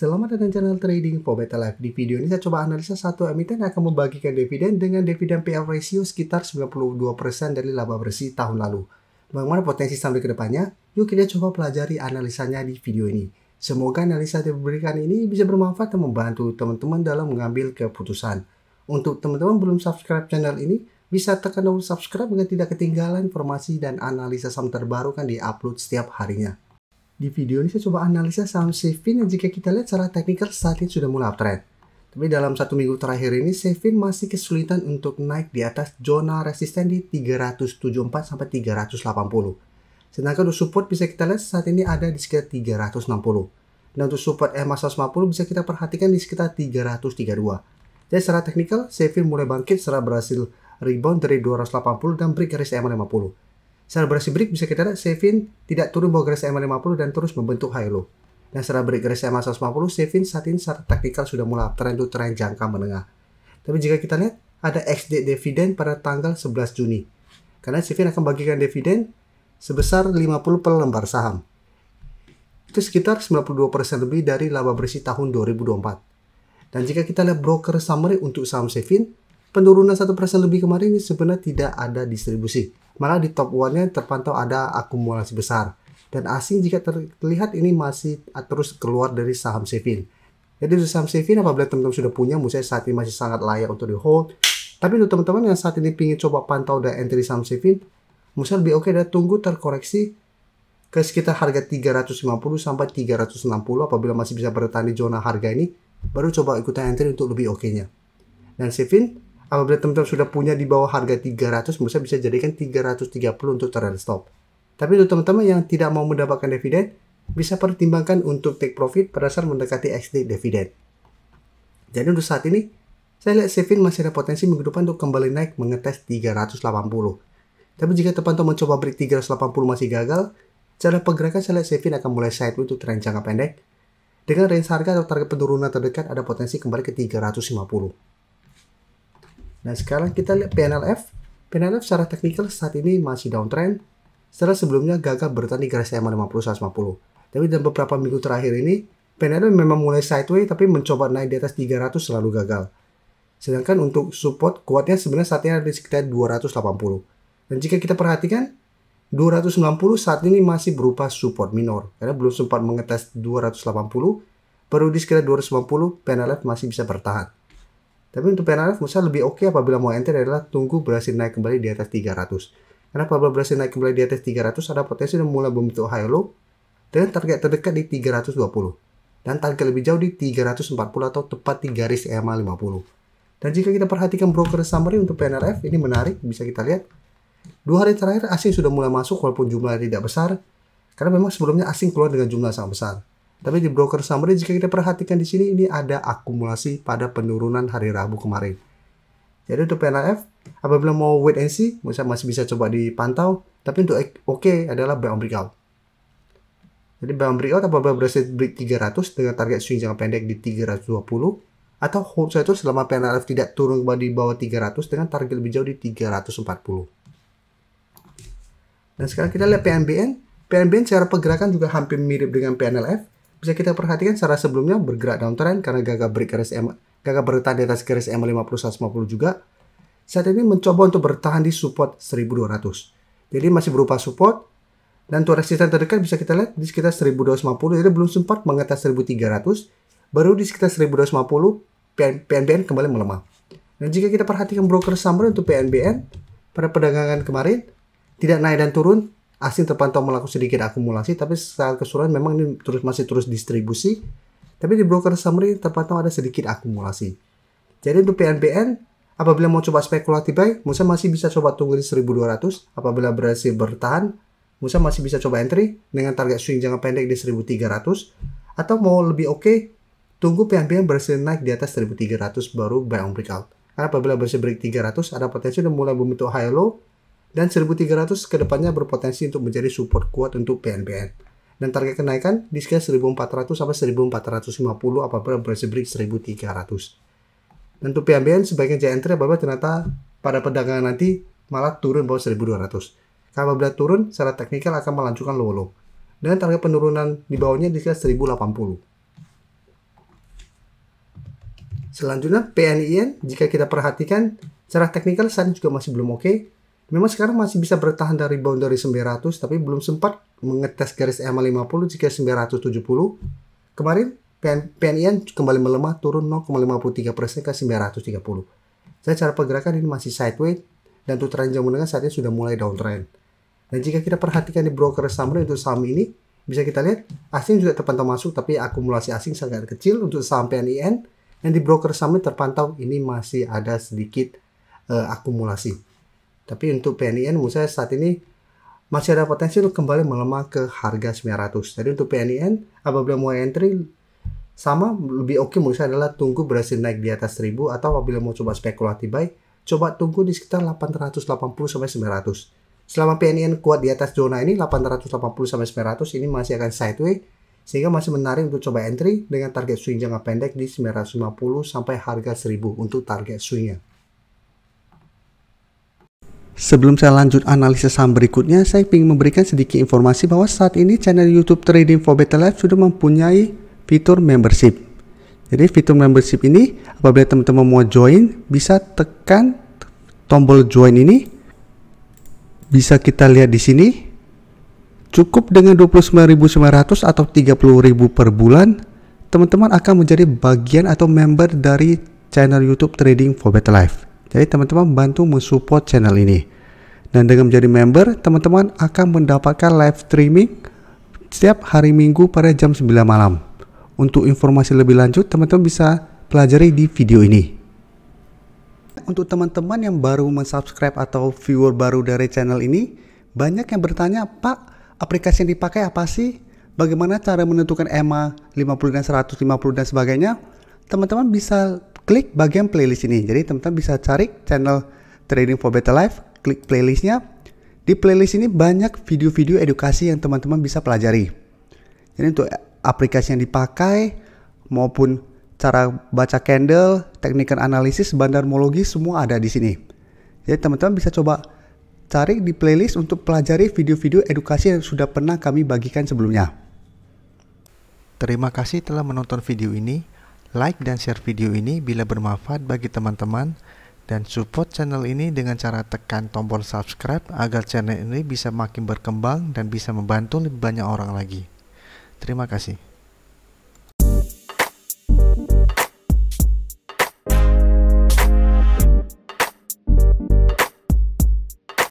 Selamat datang di channel Trading for Better Life. Di video ini saya coba analisa satu emiten yang akan membagikan dividen dengan dividen payout ratio sekitar 92% dari laba bersih tahun lalu. Bagaimana potensi sampai ke depannya? Yuk kita coba pelajari analisanya di video ini. Semoga analisa yang diberikan ini bisa bermanfaat dan membantu teman-teman dalam mengambil keputusan. Untuk teman-teman belum subscribe channel ini, bisa tekan tombol subscribe agar tidak ketinggalan informasi dan analisa saham terbaru kan di-upload setiap harinya. Di video ini saya coba analisa saham Sevin yang jika kita lihat secara teknikal saat ini sudah mulai uptrend. Tapi dalam satu minggu terakhir ini Sevin masih kesulitan untuk naik di atas zona resisten di 374 sampai 380. Sedangkan untuk support bisa kita lihat saat ini ada di sekitar 360. Dan untuk support EMA 150 bisa kita perhatikan di sekitar 332. Jadi secara teknikal Sevin mulai bangkit setelah berhasil rebound dari 280 dan break garis EMA 50. Setelah berhasil break bisa kita lihat Sevin tidak turun bawah garis EMA 50 dan terus membentuk high low. Dan setelah break garis EMA 150, Sevin saat ini secara taktikal sudah mulai uptrend untuk tren jangka menengah. Tapi jika kita lihat ada ex-date dividen pada tanggal 11 Juni. Karena Sevin akan bagikan dividen sebesar 50 per lembar saham. Itu sekitar 92% lebih dari laba bersih tahun 2024. Dan jika kita lihat broker summary untuk saham Sevin, penurunan 1% lebih kemarin ini sebenarnya tidak ada distribusi. Malah di top 1-nya terpantau ada akumulasi besar. Dan asing jika terlihat ini masih terus keluar dari saham Sevin. Jadi untuk saham Sevin apabila teman-teman sudah punya, menurut saya saat ini masih sangat layak untuk di hold. Tapi untuk teman-teman yang saat ini ingin coba pantau dan entry saham Sevin, menurut saya lebih oke dan tunggu terkoreksi ke sekitar harga 350 sampai 360 apabila masih bisa bertahan di zona harga ini, baru coba ikutan entry untuk lebih oke-nya. Dan Sevin, apabila teman-teman sudah punya di bawah harga 300, menurut saya bisa jadikan 330 untuk trailing stop. Tapi untuk teman-teman yang tidak mau mendapatkan dividen, bisa pertimbangkan untuk take profit pada saat mendekati ex-date dividen. Jadi untuk saat ini, saya lihat Sevin masih ada potensi minggu depan untuk kembali naik mengetes 380. Tapi jika terpantau mencoba break 380 masih gagal, cara pergerakan saya lihat Sevin akan mulai sideways untuk tren jangka pendek. Dengan range harga atau target penurunan terdekat ada potensi kembali ke 350. Nah sekarang kita lihat PNLF. PNLF secara teknikal saat ini masih downtrend. Setelah sebelumnya gagal bertahan di garis EMA 50-150. Tapi dalam beberapa minggu terakhir ini, PNLF memang mulai sideways tapi mencoba naik di atas 300 selalu gagal. Sedangkan untuk support kuatnya sebenarnya saat ini ada di sekitar 280. Dan jika kita perhatikan, 290 saat ini masih berupa support minor. Karena belum sempat mengetes 280, baru di sekitar 290 PNLF masih bisa bertahan. Tapi untuk PNLF menurut saya lebih oke apabila mau enter adalah tunggu berhasil naik kembali di atas 300. Karena apabila berhasil naik kembali di atas 300 ada potensi dan mulai membentuk high low dengan target terdekat di 320. Dan target lebih jauh di 340 atau tepat di garis EMA 50. Dan jika kita perhatikan broker summary untuk PNLF ini menarik, bisa kita lihat 2 hari terakhir asing sudah mulai masuk walaupun jumlahnya tidak besar. Karena memang sebelumnya asing keluar dengan jumlah sangat besar. Tapi di broker summary jika kita perhatikan di sini ini ada akumulasi pada penurunan hari Rabu kemarin. Jadi untuk PNLF apabila mau wait and see masih bisa coba dipantau. Tapi untuk oke adalah buy on breakout. Jadi buy on breakout apabila berhasil break 300 dengan target swing jangka pendek di 320 atau hold saja selama PNLF tidak turun di bawah 300 dengan target lebih jauh di 340. Dan sekarang kita lihat PNBN. PNBN secara pergerakan juga hampir mirip dengan PNLF. Bisa kita perhatikan secara sebelumnya bergerak downtrend karena gagal break garis EMA, gagal bertahan di atas garis EMA 50-150 juga. Saat ini mencoba untuk bertahan di support 1200. Jadi masih berupa support dan untuk resisten terdekat bisa kita lihat di sekitar 1250. Jadi belum sempat mengetes 1300, baru di sekitar 1250 PNBN kembali melemah. Dan jika kita perhatikan broker summary untuk PNBN pada perdagangan kemarin tidak naik dan turun. Asing terpantau melakukan sedikit akumulasi, tapi secara keseluruhan memang ini masih terus distribusi. Tapi di broker summary terpantau ada sedikit akumulasi. Jadi untuk PNBN, apabila mau coba spekulatif buy, Musa masih bisa coba tunggu di 1200. Apabila berhasil bertahan, Musa masih bisa coba entry dengan target swing jangka pendek di 1300. Atau mau lebih oke, tunggu PNBN berhasil naik di atas 1300 baru buy on breakout. Karena apabila berhasil break 300, ada potensi sudah mulai membentuk high low. Dan 1300 kedepannya berpotensi untuk menjadi support kuat untuk PNBN. Dan target kenaikan di sekitar 1400 sampai 1450 apabila berhasil break 1300. Dan untuk PNBN sebaiknya jangan entry apabila ternyata pada perdagangan nanti malah turun bawah 1200. Kalau apabila turun secara teknikal akan melanjutkan low. Dengan target penurunan di bawahnya di sekitar 1080. Selanjutnya PNIN, jika kita perhatikan secara teknikal saat ini juga masih belum oke. Memang sekarang masih bisa bertahan dari boundary 900, tapi belum sempat mengetes garis EMA 50 jika 970. Kemarin PNIN kembali melemah turun 0,53% ke 930. Jadi cara pergerakan ini masih sideways dan untuk tren jangka menengah saat ini sudah mulai downtrend. Dan jika kita perhatikan di broker summary untuk saham ini, bisa kita lihat asing juga terpantau masuk, tapi akumulasi asing sangat kecil untuk saham PNIN. Dan di broker summary terpantau ini masih ada sedikit akumulasi. Tapi untuk PNIN menurut saya saat ini masih ada potensi untuk kembali melemah ke harga 900. Jadi untuk PNIN apabila mau entry sama lebih oke menurut saya adalah tunggu berhasil naik di atas 1000, atau apabila mau coba spekulatif buy, coba tunggu di sekitar 880 sampai 900. Selama PNIN kuat di atas zona ini 880 sampai 900 ini masih akan sideways, sehingga masih menarik untuk coba entry dengan target swing jangka pendek di 950 sampai harga 1000 untuk target swingnya. Sebelum saya lanjut analisis saham berikutnya, saya ingin memberikan sedikit informasi bahwa saat ini channel YouTube Trading for Better Life sudah mempunyai fitur membership. Jadi fitur membership ini apabila teman-teman mau join, bisa tekan tombol join ini. Bisa kita lihat di sini. Cukup dengan 29.900 atau 30.000 per bulan, teman-teman akan menjadi bagian atau member dari channel YouTube Trading for Better Life. Jadi teman-teman bantu mensupport channel ini. Dan dengan menjadi member, teman-teman akan mendapatkan live streaming setiap hari Minggu pada jam 9 malam. Untuk informasi lebih lanjut, teman-teman bisa pelajari di video ini. Untuk teman-teman yang baru mensubscribe atau viewer baru dari channel ini, banyak yang bertanya, Pak, aplikasi yang dipakai apa sih? Bagaimana cara menentukan EMA 50 dan 150 dan sebagainya? Teman-teman bisa klik bagian playlist ini. Jadi teman-teman bisa cari channel Trading for Better Life, klik playlistnya. Di playlist ini banyak video-video edukasi yang teman-teman bisa pelajari. Jadi untuk aplikasi yang dipakai maupun cara baca candle, teknikal analisis, bandarmologi semua ada di sini. Jadi teman-teman bisa coba cari di playlist untuk pelajari video-video edukasi yang sudah pernah kami bagikan sebelumnya. Terima kasih telah menonton video ini. Like dan share video ini bila bermanfaat bagi teman-teman, dan support channel ini dengan cara tekan tombol subscribe agar channel ini bisa makin berkembang dan bisa membantu lebih banyak orang lagi. Terima kasih.